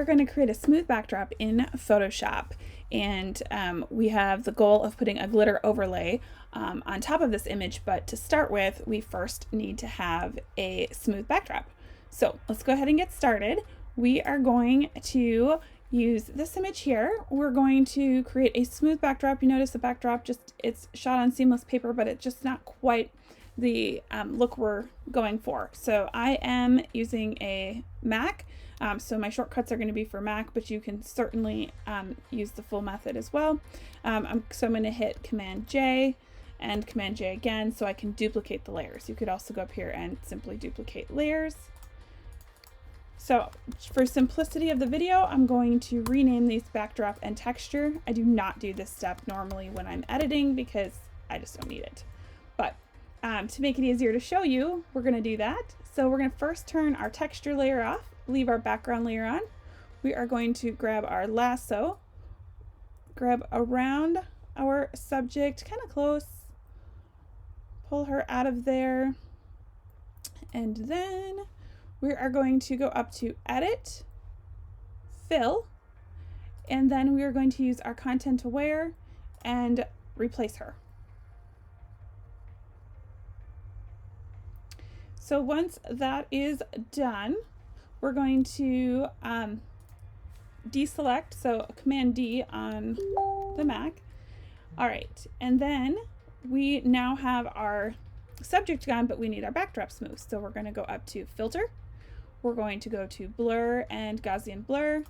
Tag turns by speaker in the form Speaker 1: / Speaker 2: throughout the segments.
Speaker 1: We're going to create a smooth backdrop in Photoshop, and we have the goal of putting a glitter overlay on top of this image, but to start with we first need to have a smooth backdrop. So let's go ahead and get started. We are going to use this image here. We're going to create a smooth backdrop. You notice the backdrop it's shot on seamless paper, but it's just not quite the look we're going for. So I am using a Mac. So my shortcuts are going to be for Mac, but you can certainly use the full method as well. So I'm going to hit Command J and Command J again so I can duplicate the layers. You could also go up here and simply duplicate layers. So for simplicity of the video, I'm going to rename these backdrop and texture. I do not do this step normally when I'm editing because I just don't need it. But to make it easier to show you, we're going to do that. So we're going to first turn our texture layer off, leave our background layer on. We are going to grab our lasso, grab around our subject, kind of close, pull her out of there, and then we are going to go up to Edit, Fill, and then we are going to use our Content Aware and replace her. So once that is done, we're going to deselect, so Command D on the Mac. All right, and then we now have our subject gone, but we need our backdrop smooth. So we're going to go up to Filter. We're going to go to Blur and Gaussian Blur.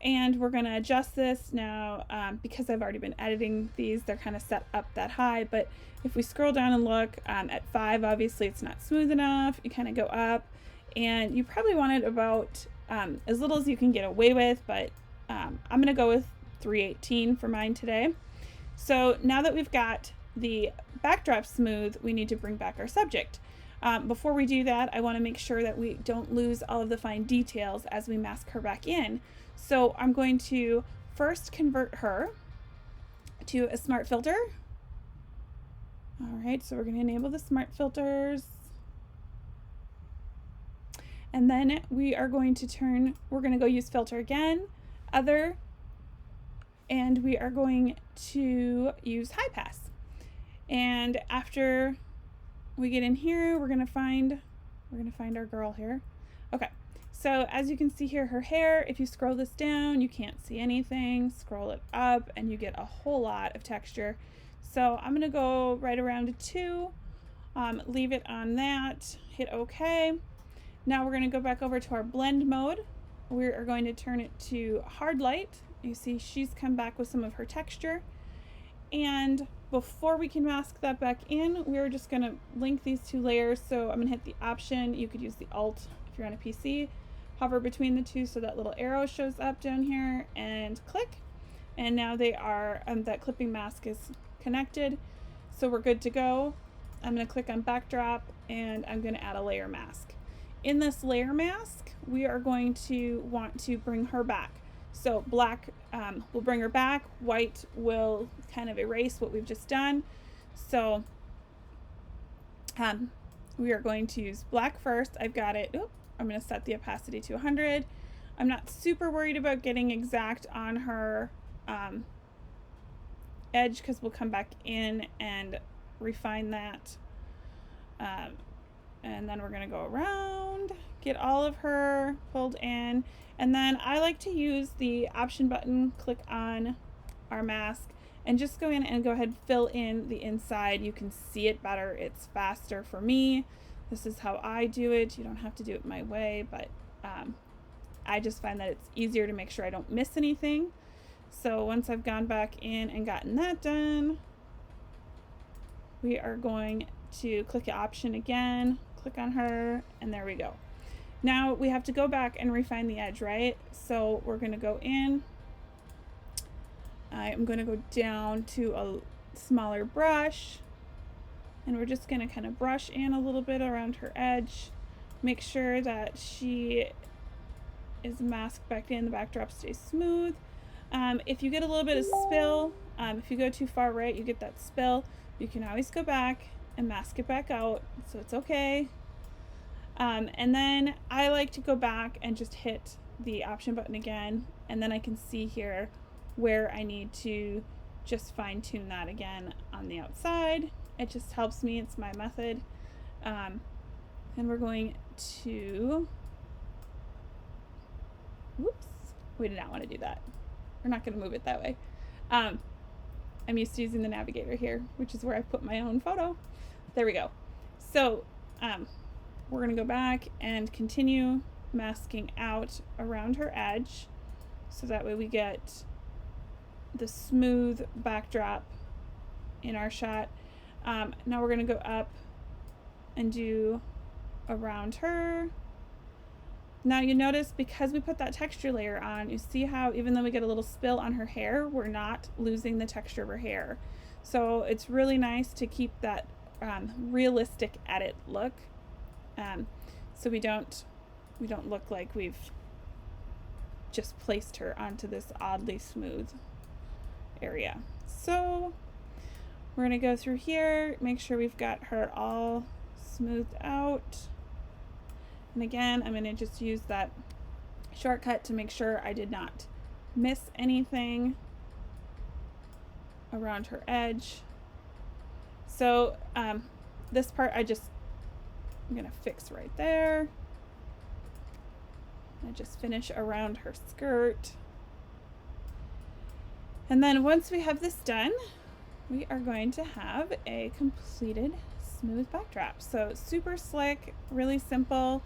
Speaker 1: And we're going to adjust this now because I've already been editing these. They're kind of set up that high, but if we scroll down and look at 5, obviously it's not smooth enough. You kind of go up, and you probably want it about as little as you can get away with, but I'm going to go with 318 for mine today. So now that we've got the backdrop smooth, we need to bring back our subject. Before we do that, I want to make sure that we don't lose all of the fine details as we mask her back in. So I'm going to first convert her to a smart filter. All right, so we're going to enable the smart filters. And then we are going to we're going to go use filter again, other, and we are going to use high pass. And after we get in here, we're going to find our girl here. Okay. So as you can see here, her hair, if you scroll this down, you can't see anything. Scroll it up and you get a whole lot of texture. So I'm going to go right around to 2, leave it on that, hit OK. Now we're going to go back over to our blend mode. We are going to turn it to hard light. You see she's come back with some of her texture. And before we can mask that back in, we're just going to link these 2 layers. So I'm going to hit the Option. You could use the Alt if you're on a PC. Hover between the 2 so that little arrow shows up down here, and click. And now they are, that clipping mask is connected. So we're good to go. I'm going to click on Backdrop, and I'm going to add a layer mask. In this layer mask, we are going to want to bring her back. So black will bring her back, white will kind of erase what we've just done. So we are going to use black first. I've got it. Oops, I'm going to set the opacity to 100. I'm not super worried about getting exact on her edge because we'll come back in and refine that. And then we're going to go around, get all of her pulled in. And then I like to use the Option button, click on our mask, and just go in and go ahead and fill in the inside. You can see it better. It's faster for me. This is how I do it. You don't have to do it my way, but I just find that it's easier to make sure I don't miss anything. So once I've gone back in and gotten that done, we are going to click Option again, click on her, and there we go. Now we have to go back and refine the edge, right? So we're going to go in. I'm going to go down to a smaller brush, and we're just going to kind of brush in a little bit around her edge. Make sure that she is masked back in, the backdrop stays smooth. If you get a little bit of spill, if you go too far right, you get that spill, you can always go back and mask it back out, so it's okay. And then I like to go back and just hit the option button again, and then I can see here where I need to just fine tune that again on the outside. It just helps me, it's my method. And we're going to, whoops, we did not want to do that. We're not going to move it that way. I'm used to using the navigator here, which is where I put my own photo. There we go. So we're going to go back and continue masking out around her edge, so that way we get the smooth backdrop in our shot. Now we're going to go up and do around her. Now you notice, because we put that texture layer on, you see how even though we get a little spill on her hair, we're not losing the texture of her hair. So it's really nice to keep that realistic edit look, so we don't look like we've just placed her onto this oddly smooth area. So we're gonna go through here, make sure we've got her all smoothed out. And again, I'm gonna just use that shortcut to make sure I did not miss anything around her edge. So this part I'm gonna fix right there. I just finish around her skirt. And then once we have this done, we are going to have a completed smooth backdrop. So super slick, really simple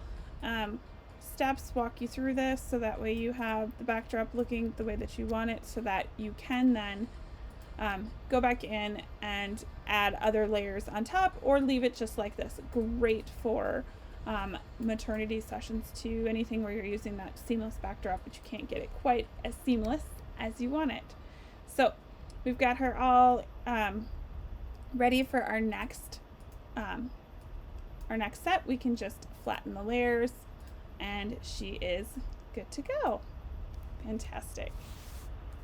Speaker 1: steps walk you through this, so that way you have the backdrop looking the way that you want it, so that you can then go back in and add other layers on top, or leave it just like this. Great for maternity sessions too, anything where you're using that seamless backdrop but you can't get it quite as seamless as you want it. So we've got her all ready for our next set. We can just flatten the layers and she is good to go. Fantastic.